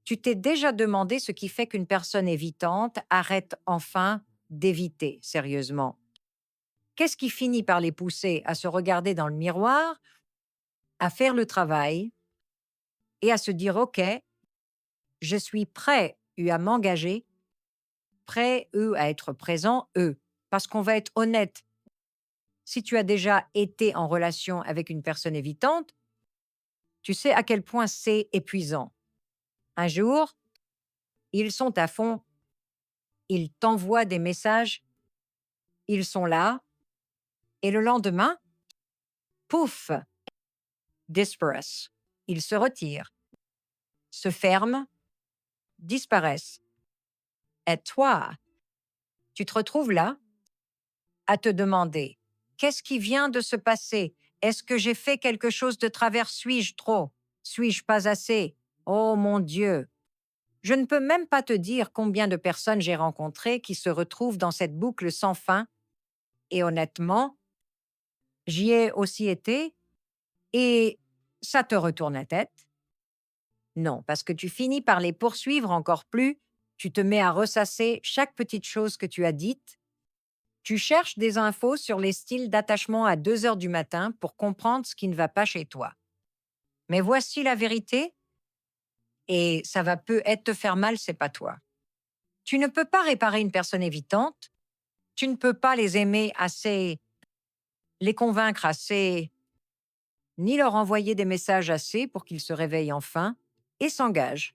Tu t'es déjà demandé ce qui fait qu'une personne évitante arrête enfin d'éviter sérieusement? Qu'est-ce qui finit par les pousser à se regarder dans le miroir, à faire le travail et à se dire: «OK, je suis prêt, à m'engager, prêt, à être présent, Parce qu'on va être honnête, si tu as déjà été en relation avec une personne évitante, tu sais à quel point c'est épuisant. Un jour, ils sont à fond, ils t'envoient des messages, ils sont là, et le lendemain, pouf, disperse. Ils se retirent, se ferment, disparaissent. Et toi, tu te retrouves là à te demander: «Qu'est-ce qui vient de se passer? Est-ce que j'ai fait quelque chose de travers? Suis-je trop? Suis-je pas assez? Oh mon Dieu!» Je ne peux même pas te dire combien de personnes j'ai rencontrées qui se retrouvent dans cette boucle sans fin, et honnêtement, j'y ai aussi été, et ça te retourne la tête. Non, parce que tu finis par les poursuivre encore plus, tu te mets à ressasser chaque petite chose que tu as dite, tu cherches des infos sur les styles d'attachement à 2 heures du matin pour comprendre ce qui ne va pas chez toi. Mais voici la vérité, et ça va peut-être te faire mal, c'est pas toi. Tu ne peux pas réparer une personne évitante, tu ne peux pas les aimer assez, les convaincre assez, ni leur envoyer des messages assez pour qu'ils se réveillent enfin et s'engagent.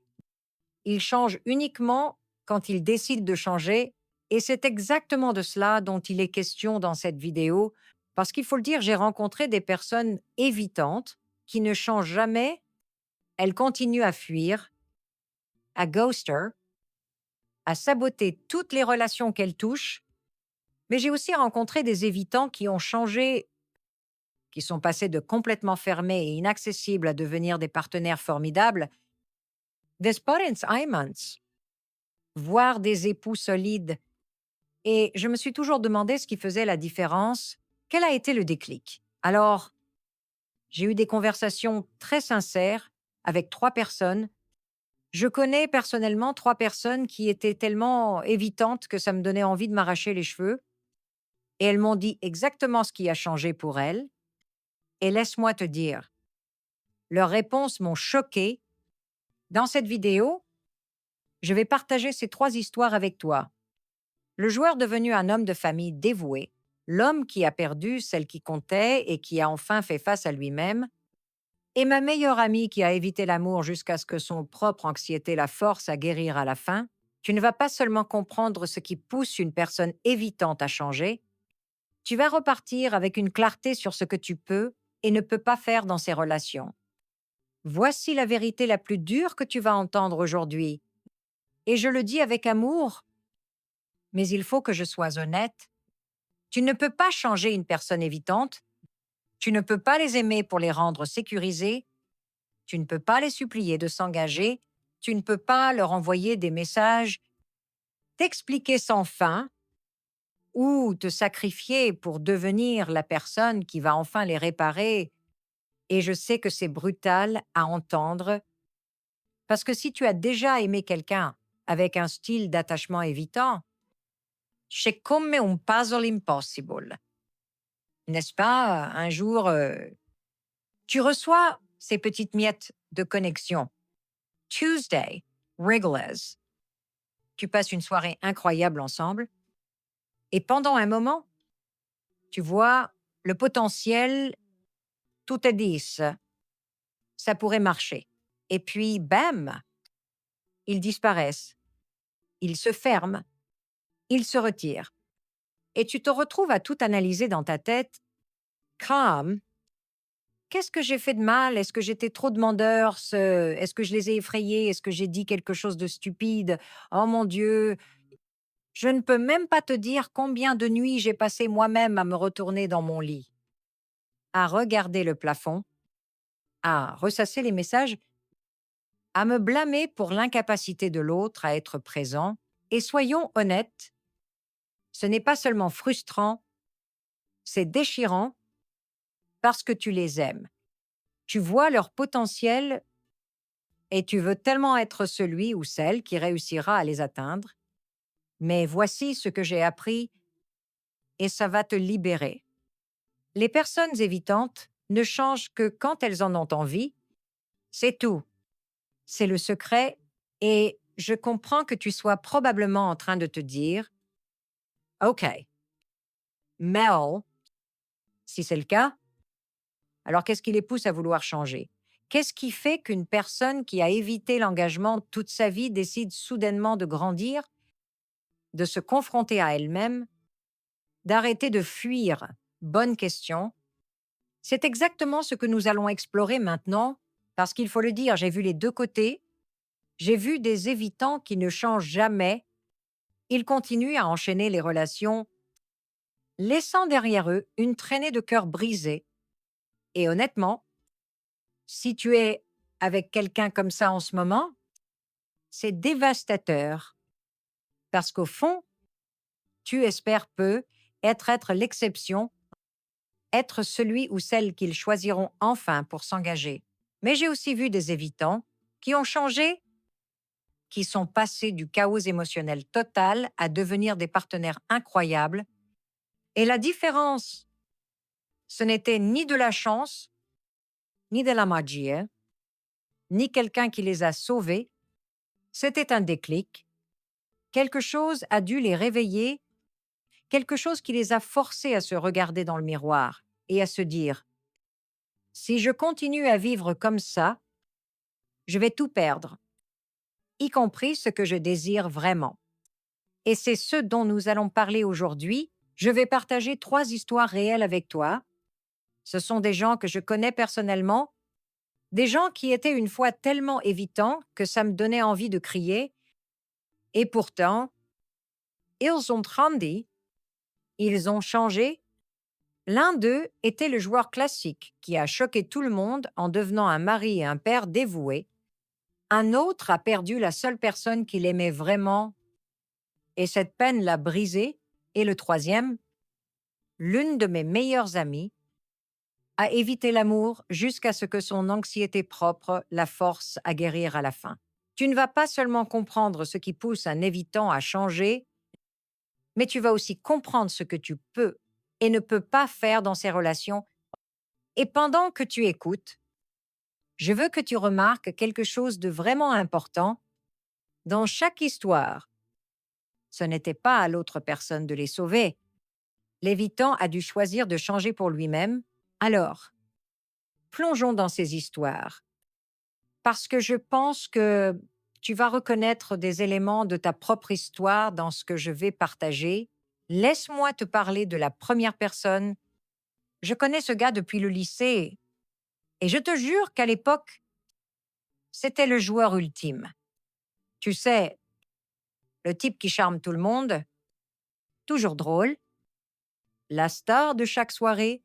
Ils changent uniquement quand ils décident de changer, et c'est exactement de cela dont il est question dans cette vidéo, parce qu'il faut le dire, j'ai rencontré des personnes évitantes qui ne changent jamais, elles continuent à fuir, à ghoster, à saboter toutes les relations qu'elles touchent, mais j'ai aussi rencontré des évitants qui ont changé, qui sont passés de complètement fermés et inaccessibles à devenir des partenaires formidables, des parents aimants, voire des époux solides. Et je me suis toujours demandé ce qui faisait la différence. Quel a été le déclic? Alors, j'ai eu des conversations très sincères avec 3 personnes. Je connais personnellement 3 personnes qui étaient tellement évitantes que ça me donnait envie de m'arracher les cheveux. Et elles m'ont dit exactement ce qui a changé pour elles. Et laisse-moi te dire, leurs réponses m'ont choquée. Dans cette vidéo, je vais partager ces 3 histoires avec toi. Le joueur devenu un homme de famille dévoué, l'homme qui a perdu celle qui comptait et qui a enfin fait face à lui-même, et ma meilleure amie qui a évité l'amour jusqu'à ce que son propre anxiété la force à guérir à la fin. Tu ne vas pas seulement comprendre ce qui pousse une personne évitante à changer, tu vas repartir avec une clarté sur ce que tu peux et ne peux pas faire dans ces relations. Voici la vérité la plus dure que tu vas entendre aujourd'hui. Et je le dis avec amour, mais il faut que je sois honnête. Tu ne peux pas changer une personne évitante, tu ne peux pas les aimer pour les rendre sécurisés, tu ne peux pas les supplier de s'engager, tu ne peux pas leur envoyer des messages, t'expliquer sans fin ou te sacrifier pour devenir la personne qui va enfin les réparer. Et je sais que c'est brutal à entendre, parce que si tu as déjà aimé quelqu'un avec un style d'attachement évitant, c'est comme un puzzle impossible. N'est-ce pas? Un jour, tu reçois ces petites miettes de connexion. Tuesday, Wrigglers. Tu passes une soirée incroyable ensemble, et pendant un moment, tu vois le potentiel, tout est 10. Ça pourrait marcher. Et puis, bam, ils disparaissent, ils se ferment, ils se retirent. Et tu te retrouves à tout analyser dans ta tête. Comme, qu'est-ce que j'ai fait de mal? Est-ce que j'étais trop demandeur? Est-ce que je les ai effrayés? Est-ce que j'ai dit quelque chose de stupide? Oh mon Dieu! Je ne peux même pas te dire combien de nuits j'ai passé moi-même à me retourner dans mon lit, à regarder le plafond, à ressasser les messages, à me blâmer pour l'incapacité de l'autre à être présent. Et soyons honnêtes, ce n'est pas seulement frustrant, c'est déchirant parce que tu les aimes. Tu vois leur potentiel et tu veux tellement être celui ou celle qui réussira à les atteindre. Mais voici ce que j'ai appris et ça va te libérer. Les personnes évitantes ne changent que quand elles en ont envie. C'est tout. C'est le secret et je comprends que tu sois probablement en train de te dire, OK, Mel, si c'est le cas, alors qu'est-ce qui les pousse à vouloir changer? Qu'est-ce qui fait qu'une personne qui a évité l'engagement toute sa vie décide soudainement de grandir, de se confronter à elle-même, d'arrêter de fuir? Bonne question. C'est exactement ce que nous allons explorer maintenant, parce qu'il faut le dire, j'ai vu les deux côtés. J'ai vu des évitants qui ne changent jamais. Ils continuent à enchaîner les relations, laissant derrière eux une traînée de cœur brisé. Et honnêtement, si tu es avec quelqu'un comme ça en ce moment, c'est dévastateur, parce qu'au fond, tu espères peu être l'exception, être celui ou celle qu'ils choisiront enfin pour s'engager. Mais j'ai aussi vu des évitants qui ont changé, qui sont passés du chaos émotionnel total à devenir des partenaires incroyables. Et la différence, ce n'était ni de la chance, ni de la magie, ni quelqu'un qui les a sauvés. C'était un déclic. Quelque chose a dû les réveiller, quelque chose qui les a forcés à se regarder dans le miroir et à se dire, si je continue à vivre comme ça, je vais tout perdre, y compris ce que je désire vraiment. Et c'est ce dont nous allons parler aujourd'hui. Je vais partager 3 histoires réelles avec toi. Ce sont des gens que je connais personnellement, des gens qui étaient une fois tellement évitants que ça me donnait envie de crier. Et pourtant, ils ont grandi, ils ont changé. L'un d'eux était le joueur classique qui a choqué tout le monde en devenant un mari et un père dévoué. Un autre a perdu la seule personne qu'il aimait vraiment et cette peine l'a brisé. Et le troisième, l'une de mes meilleures amies, a évité l'amour jusqu'à ce que son anxiété propre la force à guérir à la fin. Tu ne vas pas seulement comprendre ce qui pousse un évitant à changer, mais tu vas aussi comprendre ce que tu peux et ne peux pas faire dans ces relations. Et pendant que tu écoutes, je veux que tu remarques quelque chose de vraiment important. Dans chaque histoire, ce n'était pas à l'autre personne de les sauver. L'évitant a dû choisir de changer pour lui-même. Alors, plongeons dans ces histoires, parce que je pense que tu vas reconnaître des éléments de ta propre histoire dans ce que je vais partager. Laisse-moi te parler de la première personne. Je connais ce gars depuis le lycée et je te jure qu'à l'époque, c'était le joueur ultime. Tu sais, le type qui charme tout le monde, toujours drôle, la star de chaque soirée,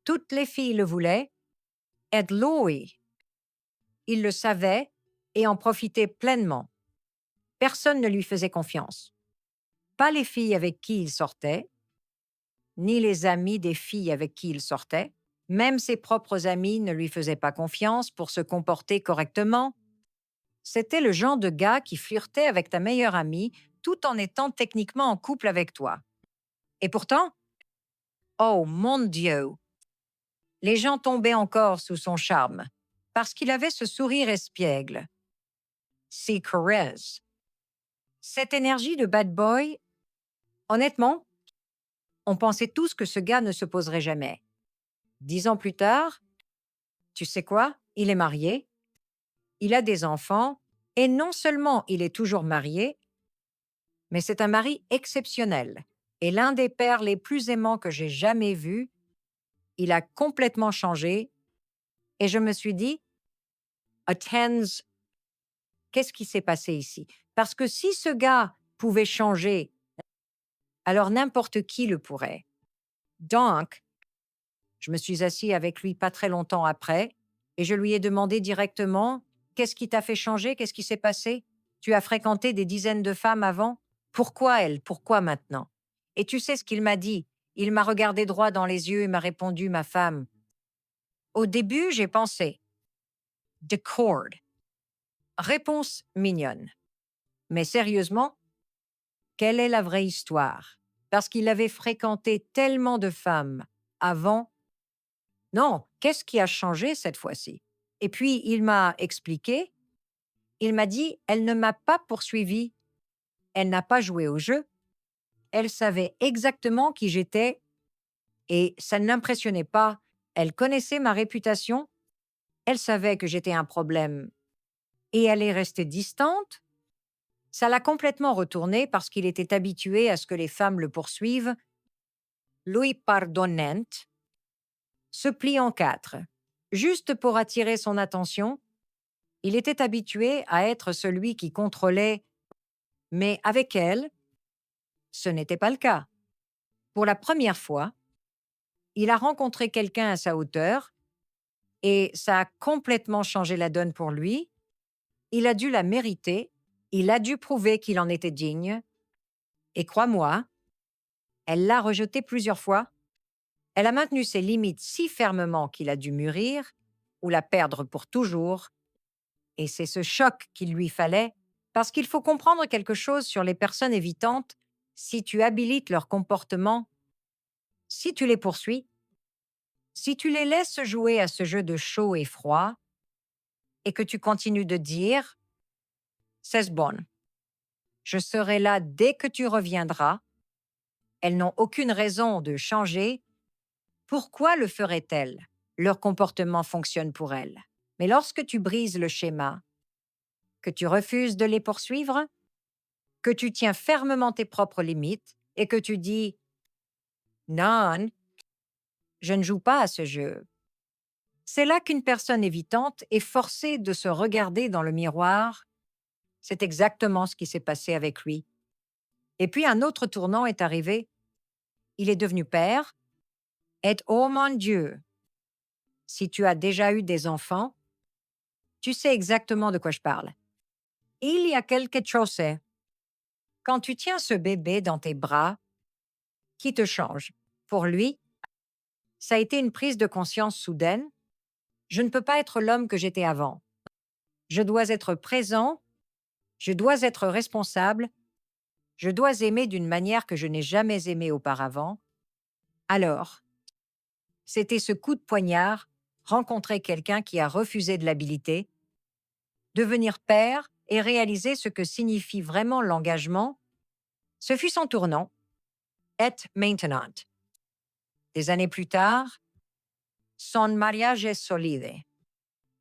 toutes les filles le voulaient. Ed Lowe, il le savait et en profitait pleinement. Personne ne lui faisait confiance. Pas les filles avec qui il sortait, ni les amis des filles avec qui il sortait. Même ses propres amis ne lui faisaient pas confiance pour se comporter correctement. C'était le genre de gars qui flirtait avec ta meilleure amie tout en étant techniquement en couple avec toi. Et pourtant, oh mon Dieu, les gens tombaient encore sous son charme parce qu'il avait ce sourire espiègle. Ses caresses. Cette énergie de bad boy, honnêtement, on pensait tous que ce gars ne se poserait jamais. 10 ans plus tard, tu sais quoi? Il est marié, il a des enfants, et non seulement il est toujours marié, mais c'est un mari exceptionnel et l'un des pères les plus aimants que j'ai jamais vus. Il a complètement changé et je me suis dit, Attends, qu'est-ce qui s'est passé ici? Parce que si ce gars pouvait changer, alors n'importe qui le pourrait. Donc, je me suis assis avec lui pas très longtemps après et je lui ai demandé directement, qu'est-ce qui t'a fait changer? Qu'est-ce qui s'est passé? Tu as fréquenté des dizaines de femmes avant? Pourquoi elle? Pourquoi maintenant? Et tu sais ce qu'il m'a dit? Il m'a regardé droit dans les yeux et m'a répondu, ma femme. Au début, j'ai pensé, The Cord. Réponse mignonne. Mais sérieusement, quelle est la vraie histoire? Parce qu'il avait fréquenté tellement de femmes avant. Non, qu'est-ce qui a changé cette fois-ci? Et puis, il m'a expliqué, il m'a dit, elle ne m'a pas poursuivi, elle n'a pas joué au jeu, elle savait exactement qui j'étais et ça ne l'impressionnait pas. Elle connaissait ma réputation, elle savait que j'étais un problème et elle est restée distante. Ça l'a complètement retourné parce qu'il était habitué à ce que les femmes le poursuivent. Lui pardonnant, se plie en quatre. Juste pour attirer son attention, il était habitué à être celui qui contrôlait, mais avec elle, ce n'était pas le cas. Pour la première fois, il a rencontré quelqu'un à sa hauteur et ça a complètement changé la donne pour lui. Il a dû la mériter, il a dû prouver qu'il en était digne. Et crois-moi, elle l'a rejeté plusieurs fois. Elle a maintenu ses limites si fermement qu'il a dû mûrir ou la perdre pour toujours. Et c'est ce choc qu'il lui fallait, parce qu'il faut comprendre quelque chose sur les personnes évitantes. Si tu habilites leur comportement, si tu les poursuis, si tu les laisses jouer à ce jeu de chaud et froid, et que tu continues de dire «C'est bon, je serai là dès que tu reviendras», elles n'ont aucune raison de changer. Pourquoi le feraient-elles? Leur comportement fonctionne pour elles. Mais lorsque tu brises le schéma, que tu refuses de les poursuivre, que tu tiens fermement tes propres limites et que tu dis «Non, je ne joue pas à ce jeu», c'est là qu'une personne évitante est forcée de se regarder dans le miroir. C'est exactement ce qui s'est passé avec lui. Et puis un autre tournant est arrivé. Il est devenu père. Et oh mon Dieu, si tu as déjà eu des enfants, tu sais exactement de quoi je parle. Il y a quelque chose, quand tu tiens ce bébé dans tes bras, qui te change. Pour lui, ça a été une prise de conscience soudaine. Je ne peux pas être l'homme que j'étais avant. Je dois être présent, je dois être responsable, je dois aimer d'une manière que je n'ai jamais aimé auparavant. Alors, c'était ce coup de poignard, rencontrer quelqu'un qui a refusé de l'habiliter, devenir père et réaliser ce que signifie vraiment l'engagement. Ce fut son tournant. Et maintenant. Des années plus tard, son mariage est solide.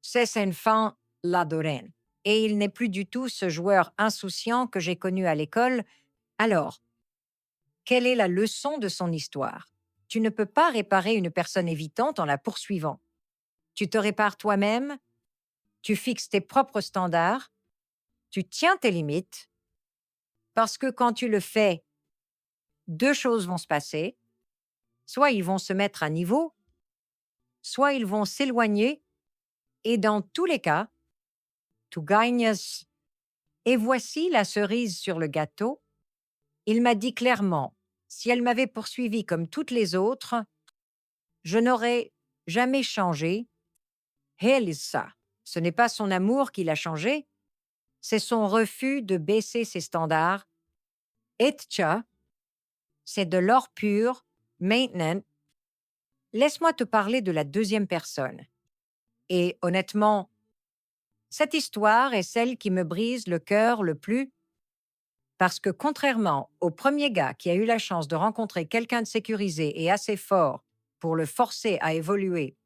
Ses enfants l'adorent. Et il n'est plus du tout ce joueur insouciant que j'ai connu à l'école. Alors, quelle est la leçon de son histoire? Tu ne peux pas réparer une personne évitante en la poursuivant. Tu te répares toi-même, tu fixes tes propres standards, tu tiens tes limites, parce que quand tu le fais, deux choses vont se passer. Soit ils vont se mettre à niveau, soit ils vont s'éloigner, et dans tous les cas, tu gagnes. Et voici la cerise sur le gâteau. Il m'a dit clairement, si elle m'avait poursuivi comme toutes les autres, je n'aurais jamais changé. Elisa, ce n'est pas son amour qui l'a changé, c'est son refus de baisser ses standards. Etcha, c'est de l'or pur. Maintenant, laisse-moi te parler de la deuxième personne. Et honnêtement, cette histoire est celle qui me brise le cœur le plus, parce que contrairement au premier gars qui a eu la chance de rencontrer quelqu'un de sécurisé et assez fort pour le forcer à évoluer,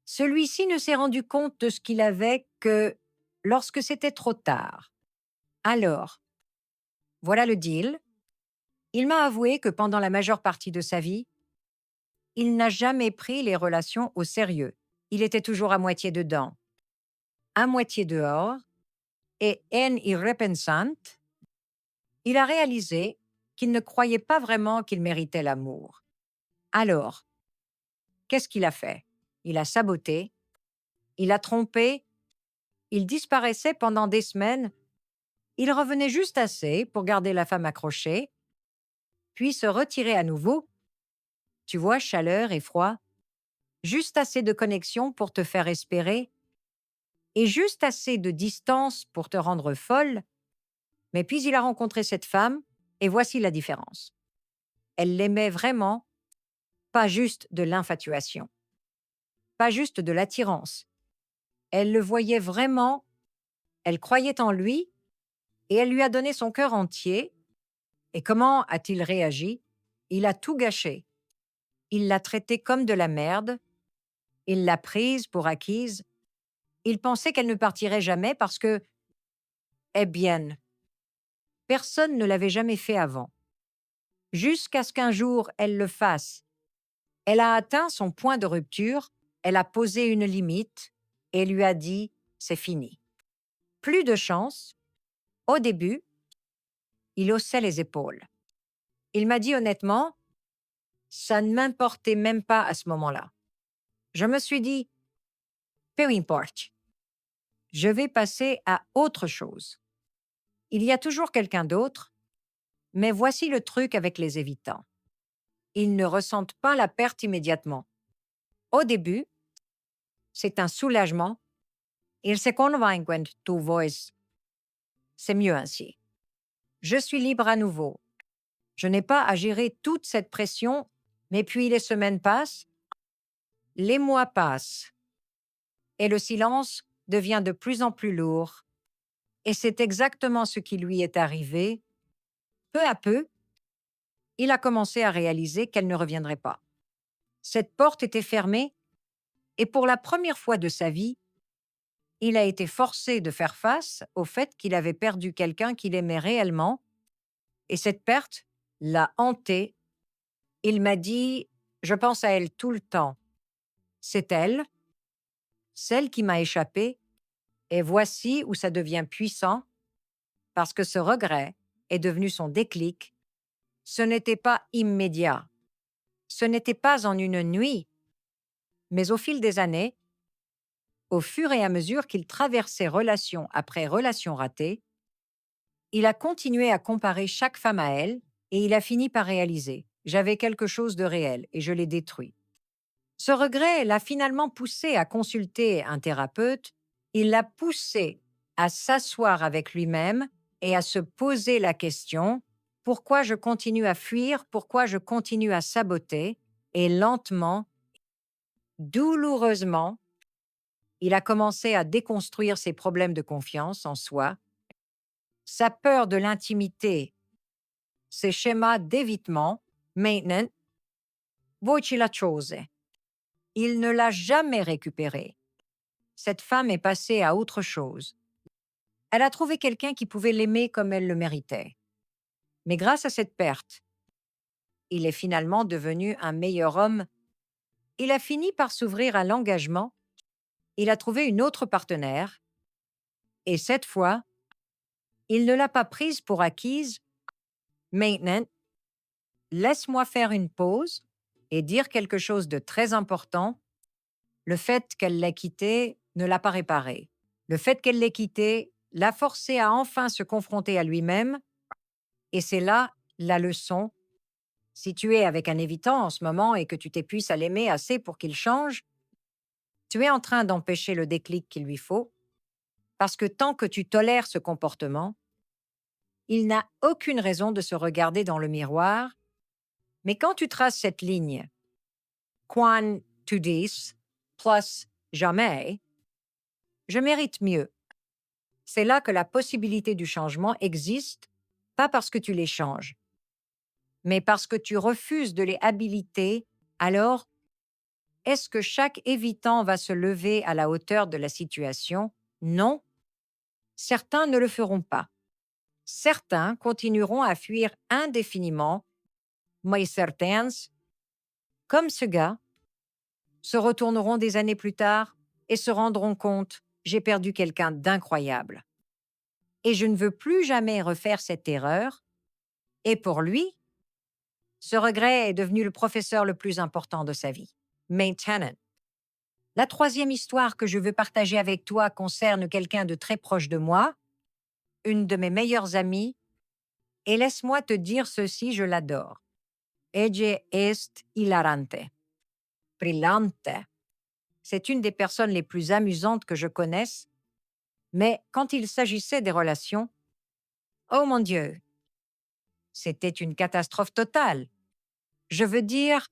celui-ci ne s'est rendu compte de ce qu'il avait que lorsque c'était trop tard. Alors, voilà le deal. Il m'a avoué que pendant la majeure partie de sa vie, il n'a jamais pris les relations au sérieux. Il était toujours à moitié dedans, à moitié dehors, et en y repensant, il a réalisé qu'il ne croyait pas vraiment qu'il méritait l'amour. Alors, qu'est-ce qu'il a fait? Il a saboté, il a trompé, il disparaissait pendant des semaines, il revenait juste assez pour garder la femme accrochée, puis se retirer à nouveau. Tu vois, chaleur et froid, juste assez de connexion pour te faire espérer. et juste assez de distance pour te rendre folle, mais puis il a rencontré cette femme et voici la différence. Elle l'aimait vraiment, pas juste de l'infatuation, pas juste de l'attirance. Elle le voyait vraiment, elle croyait en lui et elle lui a donné son cœur entier. Et comment a-t-il réagi? Il a tout gâché. Il l'a traitée comme de la merde, il l'a prise pour acquise. Il pensait qu'elle ne partirait jamais parce que, eh bien, personne ne l'avait jamais fait avant. Jusqu'à ce qu'un jour elle le fasse. Elle a atteint son point de rupture, elle a posé une limite et lui a dit: c'est fini. Plus de chance. Au début, il haussait les épaules. Il m'a dit honnêtement, ça ne m'importait même pas à ce moment-là. Je me suis dit, peu importe, je vais passer à autre chose. Il y a toujours quelqu'un d'autre, mais voici le truc avec les évitants. Ils ne ressentent pas la perte immédiatement. Au début, c'est un soulagement. Ils se convainquent tu vois. C'est mieux ainsi. Je suis libre à nouveau. Je n'ai pas à gérer toute cette pression, mais puis les semaines passent, les mois passent, et le silence devient de plus en plus lourd. Et c'est exactement ce qui lui est arrivé. Peu à peu, il a commencé à réaliser qu'elle ne reviendrait pas. Cette porte était fermée, et pour la première fois de sa vie, il a été forcé de faire face au fait qu'il avait perdu quelqu'un qu'il aimait réellement, et cette perte l'a hanté. Il m'a dit: «Je pense à elle tout le temps. C'est elle, celle qui m'a échappé, et voici où ça devient puissant, parce que ce regret est devenu son déclic. Ce n'était pas immédiat. Ce n'était pas en une nuit, mais au fil des années, au fur et à mesure qu'il traversait relation après relation ratée, il a continué à comparer chaque femme à elle et il a fini par réaliser: j'avais quelque chose de réel et je l'ai détruit. Ce regret l'a finalement poussé à consulter un thérapeute, il l'a poussé à s'asseoir avec lui-même et à se poser la question: pourquoi je continue à fuir, pourquoi je continue à saboter? Et lentement, douloureusement, il a commencé à déconstruire ses problèmes de confiance en soi, sa peur de l'intimité, ses schémas d'évitement. Maintenant, voici la chose. Il ne l'a jamais récupérée. Cette femme est passée à autre chose. Elle a trouvé quelqu'un qui pouvait l'aimer comme elle le méritait. Mais grâce à cette perte, il est finalement devenu un meilleur homme. Il a fini par s'ouvrir à l'engagement. Il a trouvé une autre partenaire. Et cette fois, il ne l'a pas prise pour acquise. Maintenant, laisse-moi faire une pause et dire quelque chose de très important. Le fait qu'elle l'ait quitté ne l'a pas réparé. Le fait qu'elle l'ait quitté l'a forcé à enfin se confronter à lui-même. Et c'est là la leçon. Si tu es avec un évitant en ce moment et que tu t'épuises à l'aimer assez pour qu'il change, tu es en train d'empêcher le déclic qu'il lui faut, parce que tant que tu tolères ce comportement, il n'a aucune raison de se regarder dans le miroir. Mais quand tu traces cette ligne, quand tu dis, plus jamais, je mérite mieux. C'est là que la possibilité du changement existe, pas parce que tu les changes, mais parce que tu refuses de les habiliter. Alors, est-ce que chaque évitant va se lever à la hauteur de la situation? Non. Certains ne le feront pas. Certains continueront à fuir indéfiniment, mais certains, comme ce gars, se retourneront des années plus tard et se rendront compte: j'ai perdu quelqu'un d'incroyable. Et je ne veux plus jamais refaire cette erreur. Et pour lui, ce regret est devenu le professeur le plus important de sa vie. Maintenant. La troisième histoire que je veux partager avec toi concerne quelqu'un de très proche de moi, une de mes meilleures amies, et laisse-moi te dire ceci, je l'adore. Ella est hilarante. Brillante. C'est une des personnes les plus amusantes que je connaisse Mais quand il s'agissait des relations, oh mon Dieu, c'était une catastrophe totale. Je veux dire,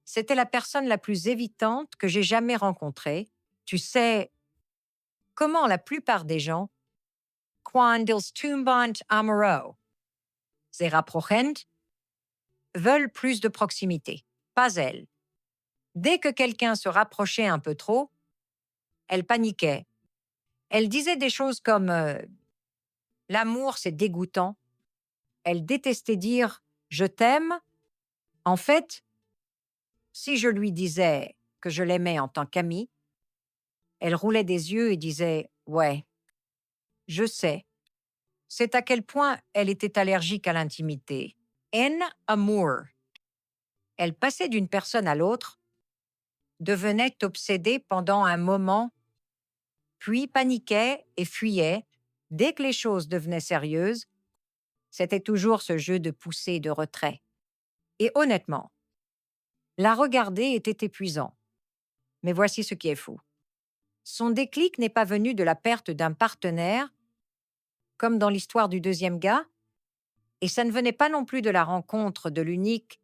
c'était la personne la plus évitante que j'ai jamais rencontrée. Tu sais, comment la plupart des gens, quand ils tombent amoureux, se rapprochent, veulent plus de proximité. Pas elle. Dès que quelqu'un se rapprochait un peu trop, elle paniquait. Elle disait des choses comme l'amour, c'est dégoûtant. Elle détestait dire je t'aime. En fait, si je lui disais que je l'aimais en tant qu'amie, elle roulait des yeux et disait ouais, je sais. C'est à quel point elle était allergique à l'intimité. En amour. Elle passait d'une personne à l'autre, devenait obsédée pendant un moment, puis paniquait et fuyait. Dès que les choses devenaient sérieuses, c'était toujours ce jeu de poussée et de retrait. Et honnêtement, la regarder était épuisant. Mais voici ce qui est fou. Son déclic n'est pas venu de la perte d'un partenaire, comme dans l'histoire du deuxième gars, et ça ne venait pas non plus de la rencontre de l'unique,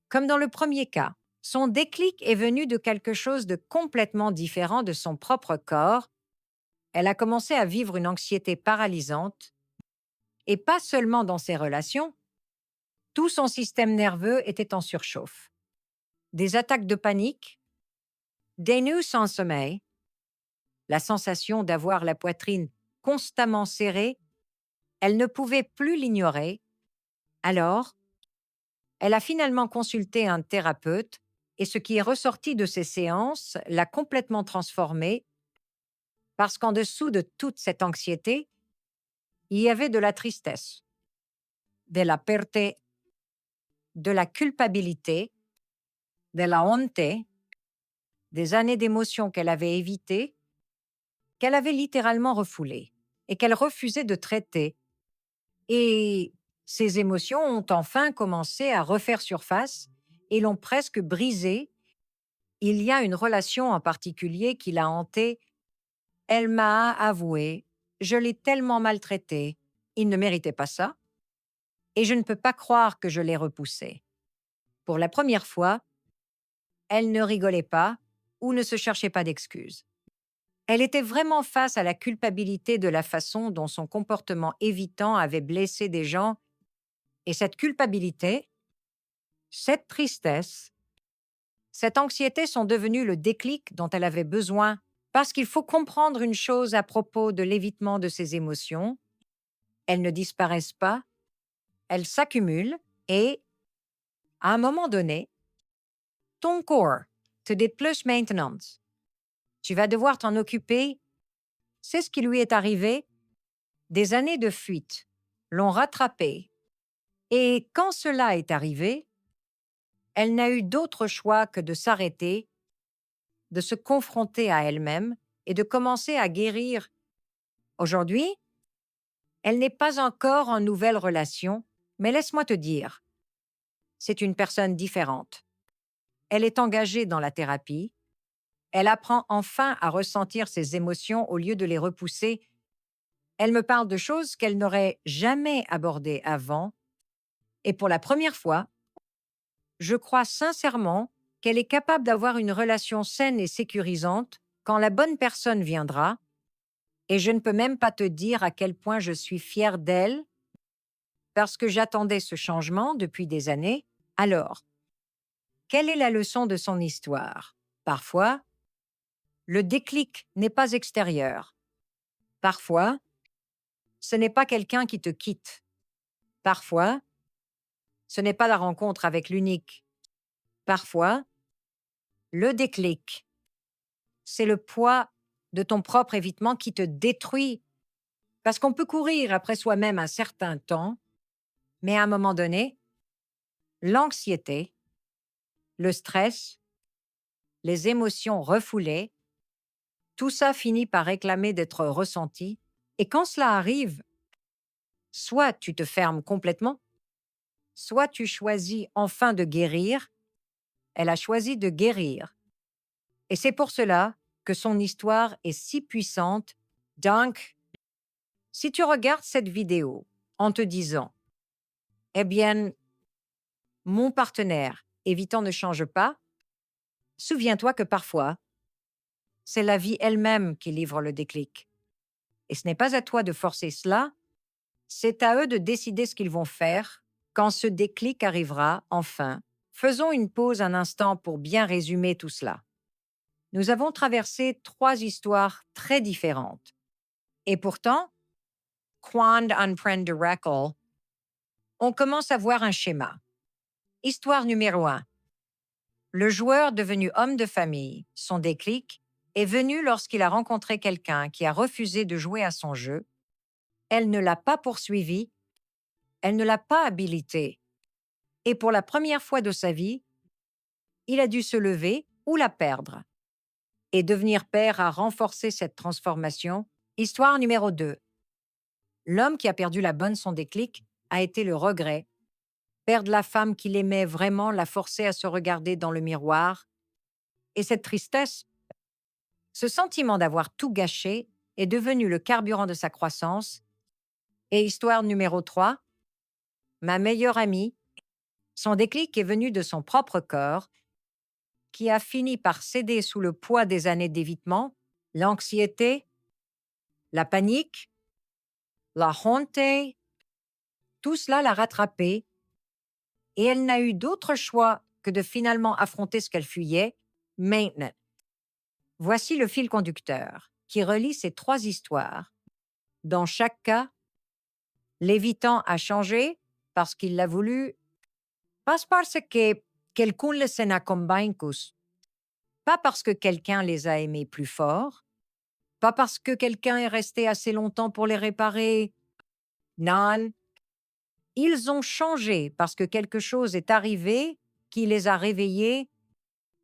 comme dans le premier cas. Son déclic est venu de quelque chose de complètement différent de son propre corps. Elle a commencé à vivre une anxiété paralysante, et pas seulement dans ses relations, tout son système nerveux était en surchauffe. Des attaques de panique, des nuits sans sommeil, la sensation d'avoir la poitrine constamment serrée, elle ne pouvait plus l'ignorer. Alors, elle a finalement consulté un thérapeute et ce qui est ressorti de ces séances l'a complètement transformée parce qu'en dessous de toute cette anxiété, il y avait de la tristesse, de la perte, de la culpabilité, de la honte, des années d'émotions qu'elle avait évitées, qu'elle avait littéralement refoulées et qu'elle refusait de traiter. Et ces émotions ont enfin commencé à refaire surface et l'ont presque brisée. Il y a une relation en particulier qui l'a hantée. Elle m'a avoué, je l'ai tellement maltraité, il ne méritait pas ça, et je ne peux pas croire que je l'ai repoussé. Pour la première fois, elle ne rigolait pas ou ne se cherchait pas d'excuses. Elle était vraiment face à la culpabilité de la façon dont son comportement évitant avait blessé des gens, et cette culpabilité, cette tristesse, cette anxiété sont devenues le déclic dont elle avait besoin parce qu'il faut comprendre une chose à propos de l'évitement de ses émotions. Elles ne disparaissent pas, elles s'accumulent et, à un moment donné, ton corps te dit plus maintenance. Tu vas devoir t'en occuper. C'est ce qui lui est arrivé. Des années de fuite l'ont rattrapée. Et quand cela est arrivé, elle n'a eu d'autre choix que de s'arrêter, de se confronter à elle-même et de commencer à guérir. Aujourd'hui, elle n'est pas encore en nouvelle relation, mais laisse-moi te dire, c'est une personne différente. Elle est engagée dans la thérapie. Elle apprend enfin à ressentir ses émotions au lieu de les repousser. Elle me parle de choses qu'elle n'aurait jamais abordées avant. Et pour la première fois, je crois sincèrement qu'elle est capable d'avoir une relation saine et sécurisante quand la bonne personne viendra. Et je ne peux même pas te dire à quel point je suis fière d'elle parce que j'attendais ce changement depuis des années. Alors, quelle est la leçon de son histoire? Parfois, le déclic n'est pas extérieur. Parfois, ce n'est pas quelqu'un qui te quitte. Parfois, ce n'est pas la rencontre avec l'unique. Parfois, le déclic, c'est le poids de ton propre évitement qui te détruit. Parce qu'on peut courir après soi-même un certain temps, mais à un moment donné, l'anxiété, le stress, les émotions refoulées, tout ça finit par réclamer d'être ressenti. Et quand cela arrive, soit tu te fermes complètement, soit tu choisis enfin de guérir. Elle a choisi de guérir. Et c'est pour cela que son histoire est si puissante Donc, si tu regardes cette vidéo en te disant, eh bien, mon partenaire évitant ne change pas, souviens-toi que parfois, c'est la vie elle-même qui livre le déclic. Et ce n'est pas à toi de forcer cela, c'est à eux de décider ce qu'ils vont faire quand ce déclic arrivera enfin. Faisons une pause un instant pour bien résumer tout cela. Nous avons traversé 3 histoires très différentes. Et pourtant, Quand Unprend Reckle, on commence à voir un schéma. Histoire numéro 1. Le joueur devenu homme de famille, son déclic, est venu lorsqu'il a rencontré quelqu'un qui a refusé de jouer à son jeu. Elle ne l'a pas poursuivi, elle ne l'a pas habilité. Et pour la première fois de sa vie, il a dû se lever ou la perdre. Et devenir père a renforcé cette transformation. Histoire numéro 2. L'homme qui a perdu la bonne son déclic a été le regret. Perdre la femme qu'il aimait vraiment l'a forcé à se regarder dans le miroir. Et cette tristesse, ce sentiment d'avoir tout gâché, est devenu le carburant de sa croissance. Et histoire numéro 3. Ma meilleure amie, son déclic est venu de son propre corps, qui a fini par céder sous le poids des années d'évitement, l'anxiété, la panique, la honte, tout cela l'a rattrapée et elle n'a eu d'autre choix que de finalement affronter ce qu'elle fuyait maintenant. Voici le fil conducteur qui relie ces 3 histoires. Dans chaque cas, l'évitant a changé parce qu'il l'a voulu, pas parce que quelqu'un les a convaincus, pas parce que quelqu'un les a aimés plus fort, pas parce que quelqu'un est resté assez longtemps pour les réparer. Non, ils ont changé parce que quelque chose est arrivé qui les a réveillés.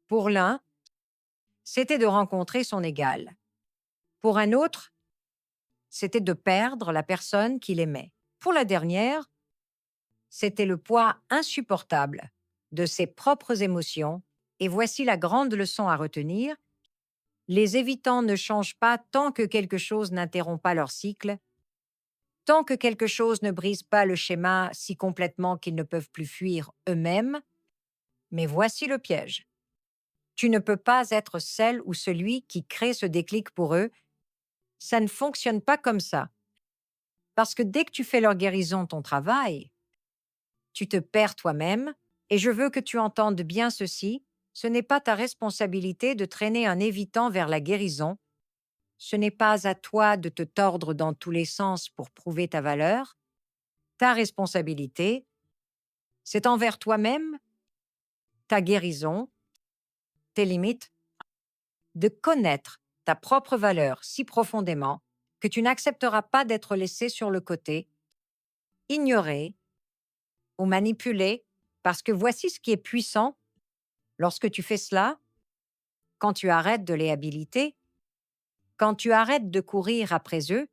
Pour l'un, c'était de rencontrer son égal. Pour un autre, c'était de perdre la personne qu'il aimait. Pour la dernière, c'était le poids insupportable de ses propres émotions. Et voici la grande leçon à retenir. Les évitants ne changent pas tant que quelque chose n'interrompt pas leur cycle, tant que quelque chose ne brise pas le schéma si complètement qu'ils ne peuvent plus fuir eux-mêmes. Mais voici le piège. Tu ne peux pas être celle ou celui qui crée ce déclic pour eux. Ça ne fonctionne pas comme ça. Parce que dès que tu fais leur guérison ton travail, tu te perds toi-même, et je veux que tu entendes bien ceci, ce n'est pas ta responsabilité de traîner un évitant vers la guérison. Ce n'est pas à toi de te tordre dans tous les sens pour prouver ta valeur. Ta responsabilité, c'est envers toi-même, ta guérison, tes limites, de connaître ta propre valeur si profondément que tu n'accepteras pas d'être laissé sur le côté, ignoré ou manipulé, parce que voici ce qui est puissant lorsque tu fais cela, quand tu arrêtes de les habiliter, quand tu arrêtes de courir après eux,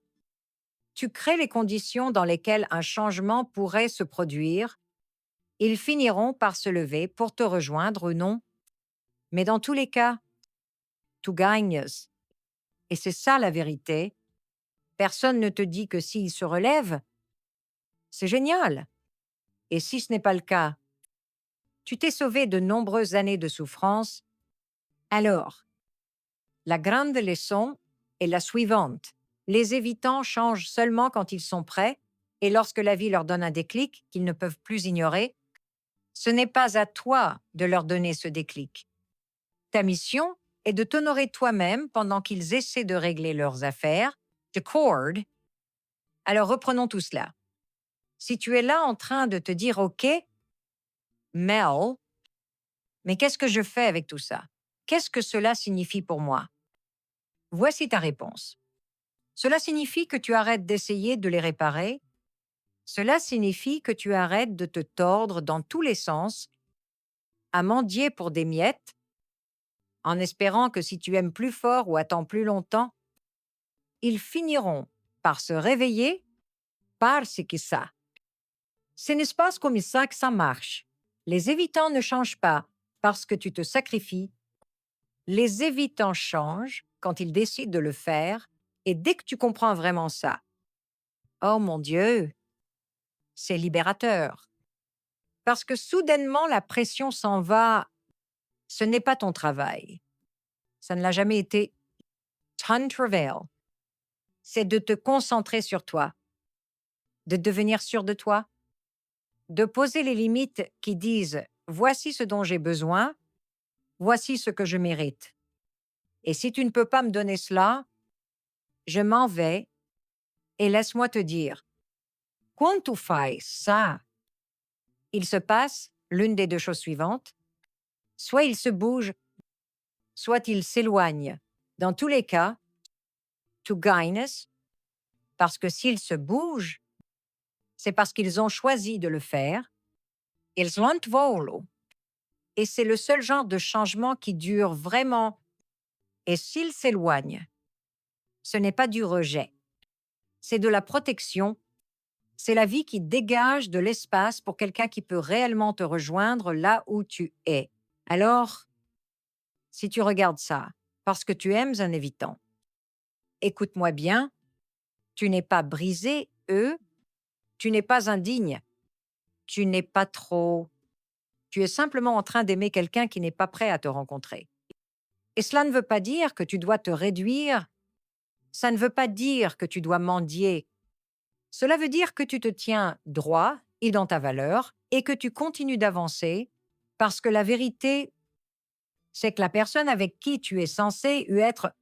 tu crées les conditions dans lesquelles un changement pourrait se produire. Ils finiront par se lever pour te rejoindre ou non. Mais dans tous les cas, tu gagnes. Et c'est ça la vérité. Personne ne te dit que s'ils se relèvent, c'est génial. Et si ce n'est pas le cas, tu t'es sauvé de nombreuses années de souffrance. Alors, la grande leçon est la suivante. Les évitants changent seulement quand ils sont prêts et lorsque la vie leur donne un déclic qu'ils ne peuvent plus ignorer. Ce n'est pas à toi de leur donner ce déclic. Ta mission est de t'honorer toi-même pendant qu'ils essaient de régler leurs affaires. The cord. Alors reprenons tout cela. Si tu es là en train de te dire OK, Mel, mais qu'est-ce que je fais avec tout ça? Qu'est-ce que cela signifie pour moi? Voici ta réponse. Cela signifie que tu arrêtes d'essayer de les réparer. Cela signifie que tu arrêtes de te tordre dans tous les sens, à mendier pour des miettes, en espérant que si tu aimes plus fort ou attends plus longtemps, ils finiront par se réveiller parce que ça. Ce n'est pas comme ça que ça marche. Les évitants ne changent pas parce que tu te sacrifies. Les évitants changent quand ils décident de le faire Et dès que tu comprends vraiment ça, oh mon Dieu, c'est libérateur. Parce que soudainement, la pression s'en va. Ce n'est pas ton travail. Ça ne l'a jamais été. Ton travail, c'est de te concentrer sur toi, de devenir sûr de toi, de poser les limites qui disent voici ce dont j'ai besoin, voici ce que je mérite. Et si tu ne peux pas me donner cela, je m'en vais et laisse-moi te dire, quand tu fais ça, il se passe l'une des deux choses suivantes. Soit il se bouge, soit il s'éloigne. Dans tous les cas, tu gagnes parce que s'ils se bougent, c'est parce qu'ils ont choisi de le faire. Ils l'ont voulu. Et c'est le seul genre de changement qui dure vraiment. Et s'ils s'éloignent, ce n'est pas du rejet, c'est de la protection. C'est la vie qui dégage de l'espace pour quelqu'un qui peut réellement te rejoindre là où tu es. Alors, si tu regardes ça parce que tu aimes un évitant, écoute-moi bien, tu n'es pas brisé, tu n'es pas indigne, tu n'es pas trop. Tu es simplement en train d'aimer quelqu'un qui n'est pas prêt à te rencontrer. Et cela ne veut pas dire que tu dois te réduire, ça ne veut pas dire que tu dois mendier. Cela veut dire que tu te tiens droit et dans ta valeur et que tu continues d'avancer parce que la vérité, c'est que la personne avec qui tu es censé être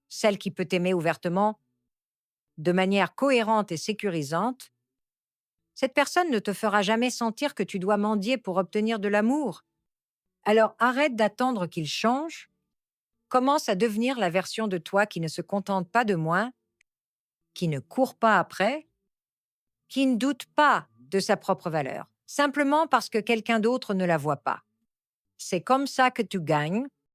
celle qui peut t'aimer ouvertement, de manière cohérente et sécurisante, cette personne ne te fera jamais sentir que tu dois mendier pour obtenir de l'amour. Alors arrête d'attendre qu'il change, commence à devenir la version de toi qui ne se contente pas de moins, qui ne court pas après, qui ne doute pas de sa propre valeur, simplement parce que quelqu'un d'autre ne la voit pas. C'est comme ça que tu gagnes